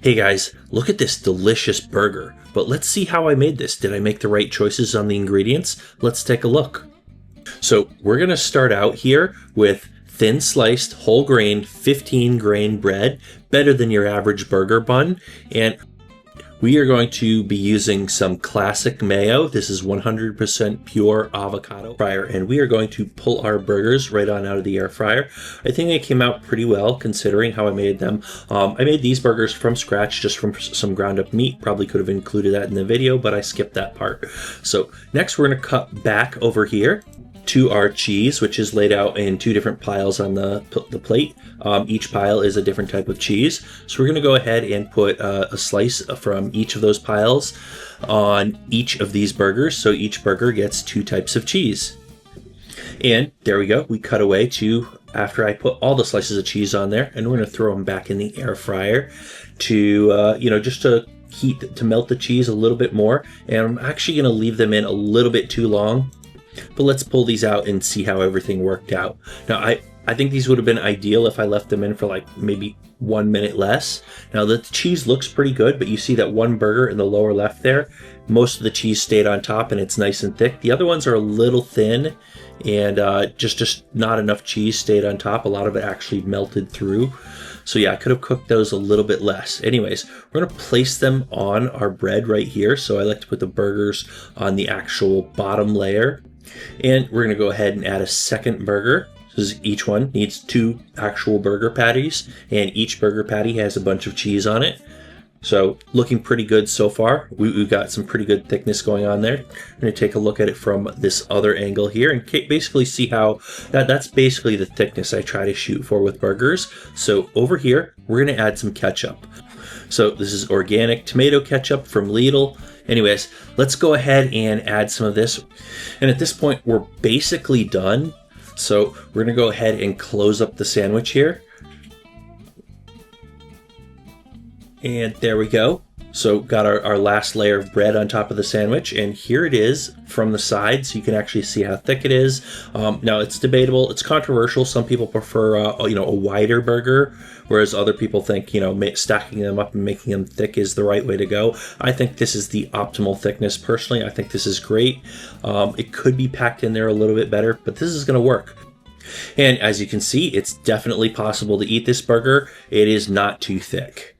Hey guys, look at this delicious burger. But let's see how I made this. Did I make the right choices on the ingredients? Let's take a look. So we're going to start out here with thin sliced whole grain 15 grain bread, better than your average burger bun. And we are going to be using some classic mayo. This is 100% pure avocado fryer, and we are going to pull our burgers right on out of the air fryer. I think they came out pretty well considering how I made them. I made these burgers from scratch, just from some ground up meat. Probably could have included that in the video, but I skipped that part. So next we're going to cut back over here to our cheese, which is laid out in two different piles on the plate. Each pile is a different type of cheese. So we're going to go ahead and put a slice from each of those piles on each of these burgers. So each burger gets two types of cheese. And there we go. We cut away to after I put all the slices of cheese on there, and we're going to throw them back in the air fryer to, just to heat, to melt the cheese a little bit more. And I'm actually going to leave them in a little bit too long. But let's pull these out and see how everything worked out. Now, I think these would have been ideal if I left them in for like maybe 1 minute less. Now, the cheese looks pretty good, but you see that one burger in the lower left there, most of the cheese stayed on top and it's nice and thick. The other ones are a little thin and just not enough cheese stayed on top. A lot of it actually melted through. So yeah, I could have cooked those a little bit less. Anyways, we're going to place them on our bread right here. So I like to put the burgers on the actual bottom layer. And we're going to go ahead and add a second burger. Because each one needs two actual burger patties, and each burger patty has a bunch of cheese on it. So looking pretty good so far. We've got some pretty good thickness going on there. I'm going to take a look at it from this other angle here and basically see how that's basically the thickness I try to shoot for with burgers. So over here, we're going to add some ketchup. So this is organic tomato ketchup from Lidl. Anyways, let's go ahead and add some of this. And at this point, we're basically done. So we're going to go ahead and close up the sandwich here. And there we go. So got our last layer of bread on top of the sandwich, and here it is from the side, so you can actually see how thick it is. Now it's debatable, it's controversial. Some people prefer a wider burger, whereas other people think stacking them up and making them thick is the right way to go. I think this is the optimal thickness. Personally, I think this is great. It could be packed in there a little bit better, but this is going to work. And as you can see, it's definitely possible to eat this burger. It is not too thick.